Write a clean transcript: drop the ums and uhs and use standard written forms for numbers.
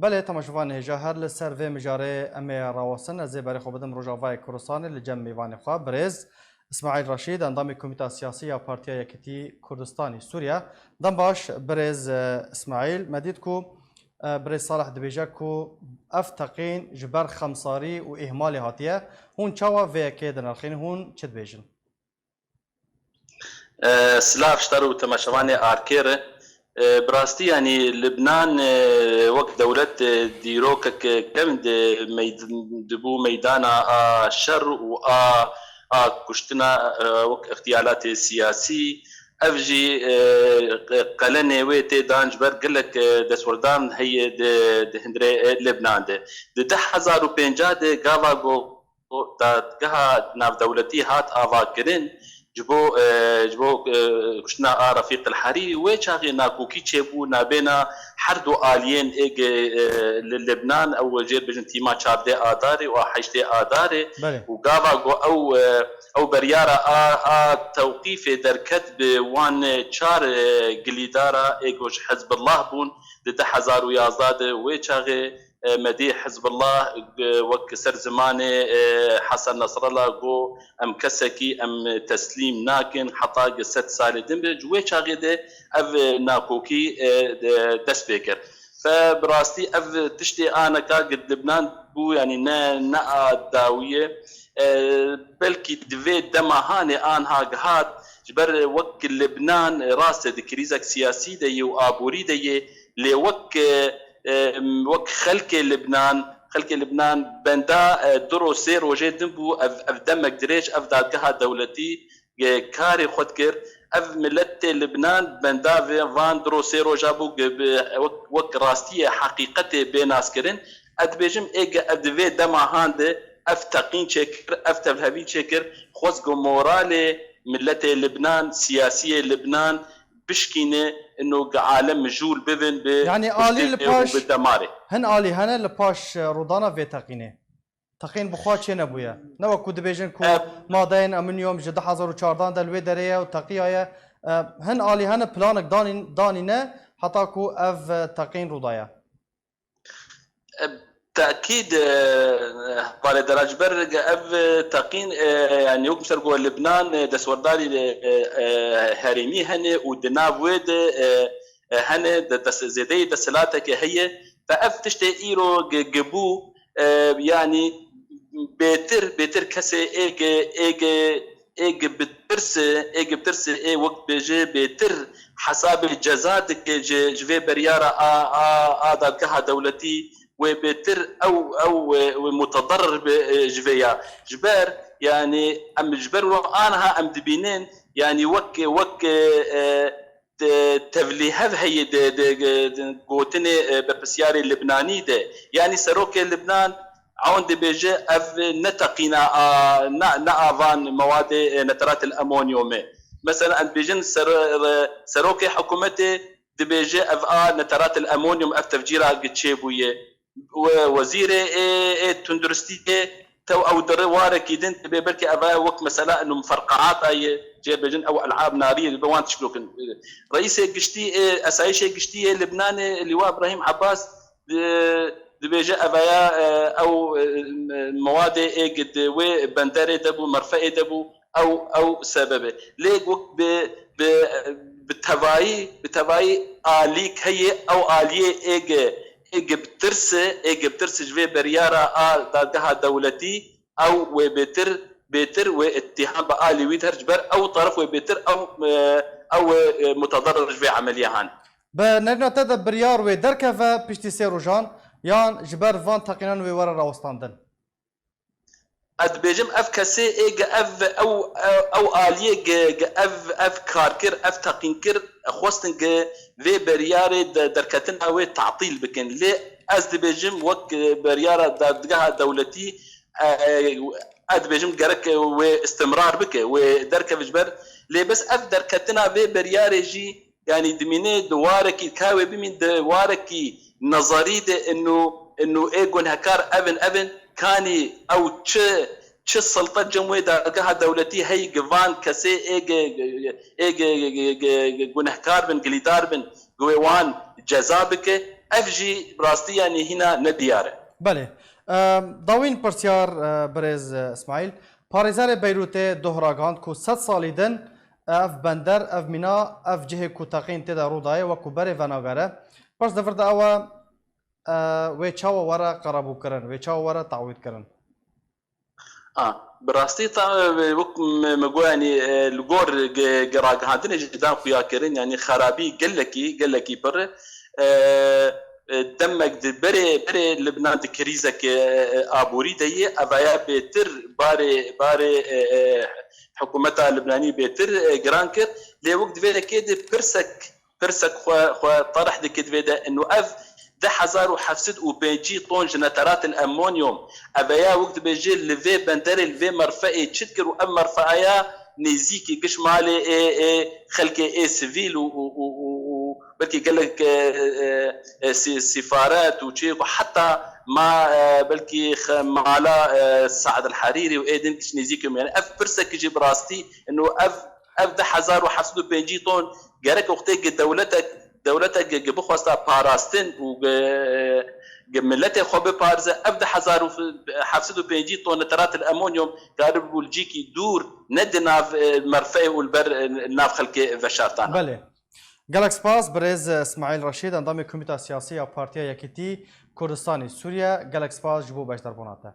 بله تماشاوان هجا هر لسر و مجاره امی راوسن از بری خوب بدم روجاوای کردستان لجم میوان خواه برز اسماعیل رشید اندام کمیته سیاسی یا پارتیا یکتی کردستانی سوریا دم باش برز اسماعیل مدید کو برز صالح دبیجه کو افتقین جبر خمساری و اهمال هاتیه هون چاوا و که دنرخین هون چد بیجن سلاف شترو تماشاوان آرکیر براستي يعني لبنان وقت دولة ديروك كم دبو ميدان الشر و كشتنا وقت اغتيالات سياسي افجي قلني ويتي دانجبر قال لك دسوردان هي هندري لبنان ده 1050 ده غافا دا ناف دولتي هات افاكرين جبو كشنا رفيق الحريري وشاغي ناكوكي تشيبو نابينا حردو آليين ايج للبنان او جير بجنتيما شاردي آداري وحشتي آداري وقافا او بريارة توقيف دركت بوان شار قليدارة ايجوش حزب الله بون ده 1011 وشاغي مدي حزب الله وك سر زمانه حسن نصر الله جو ام كسكي ام تسليم ناكن حطا 6 سال دمج وشاغده اف ناكوكي دس فكر فبراستي اف تشتي انا قد لبنان بو يعني نا داويه بلكي دفي دمهاني ان هاغات جبر وك لبنان راس كريزك سياسي دي وابوري دي لوك خلق لبنان بندا درو سير وجه دنبو اف دمك دريج اف دادقها دولتي كاري خدكر اف ملت لبنان بندا فان درو سير وجابو وك راستيه حقيقته بيناس كرن ادبيجم ايجا ادفي دما هاند اف تقين شكر اف تفهبي شكر خوزقو مورالي ملت لبنان سياسيه لبنان بشكينه انه عالم مجول ببن يعني آلي لباش هن آلي هن لباش رودانا في تقينه تقين بخوا چه نبويا نو كود بيجن كو مادين امن يوم جد 1014 دلوي دريه وتقيايا هن آلي هن بلانك دانينه حتى كو اف تقين رودايا تأكيد قال دراج برق اف تقين يعني يوم سرقوا لبنان دسورداري هرمي هن ودناف ويد هن زيدي دسلاتك هي فاف تشتي ايرو جبو يعني بيتر كسي ايج بترس اي وقت بيجي بيتر حساب الجزاتك جفي بريارة آداب كها دولتي وبتر او متضرر بجفيا جبر يعني ام جبر انها ام دبينين يعني وك تفليهف هي قوتني ببسياري اللبناني ده يعني سروك لبنان عون دي بيجي اف نتقينا نافان مواد نترات الامونيوم مثلا بيجن سروك حكومتي دي بيجي اف نترات الامونيوم اف تفجيرها قد شيبويه ووزير تندرستي تو او در وارك يدن بركي ابا وقت مساله انه مفرقعات اي جيب بجن او العاب ناريه بوان تشكلوكن رئيس قشتي اسايش قشتي لبنان اللواء ابراهيم عباس دبيجا ابايا او مواد قد و بندري دبو مرفئ دبو او سببه ليك وقت بتواي اليك هي او اليه ايج بترس جوي بريارة دادها دولتي او بيتر واتهام بآلي ويدهر جبر او طرف وبيتر او متضرر جوي عملية هان بنرنا تدا بريار ويدركا بيشتي سيرو جان يان جبر فان تقينان ويورا راوستاندن اد بيجم اف كسي ايج اف او آلية اف كاركر اف تقينكر خوستن في برياري دركتن او تعطيل بكن لي از بيجم وك برياره دادقها دولتي اد بيجم قرك واستمرار بك ودركه بجبر لي بس اف دركتنا في برياري جي يعني دميني دواركي كاوي بمن دواركي نظري انه ايجون هكار ابن كاني او تش السلطه جموي دادقها دولتي هي جفان كسي ايج جنهكار بن قليدار بن جويوان جزابك افجي براستي يعني هنا ندياره. بله داوین پرسیار برز اسماعیل پارێزارê Beyrûtê dohragiand ku 100 salî din ev bender ev mîna ev cihê ku teqîn têda rûdayê wekû berê venagere paş devir de ew wê çawa were qerebûkirin wê çawa were tawîdkirin. براستي وك مقول يعني الجور جراج هادين جدان خويا كرين يعني خرابي قال لك بر دمك بري لبنان دي كريزك ابوري دي افايا بيتر باري حكومتها اللبنانيه بيتر جرانكر لي وقت فيدا كيد برسك خو طرح دي كيد فيدا انه اف 10,750 طن جنراتات الامونيوم ابايا وقت بيجي لفي بندري لفي مرفئي تشكر وام مرفئيا نيزيكي قش مالي خلكي سيفيل بلكي قال لك سفارات وحتى ما بلكي مالا سعد الحريري وايدن كش نيزيكم يعني اف برسك يجي براستي انه اف 10,750 طن قالك وقتي دولتك بخواستا باراستن و ملت خوب بارزه ابدا 10,750 طن نترات الامونيوم قارب بلجيكي دور ند ناف مرفئ والبر ناف خلكي فشارتان. بله گلک سپاس برز اسماعیل رشید اندام کمیته سیاسی پارتیا یکیتی کردستانی سوریه گلک سپاس جبو بشتر بوناته.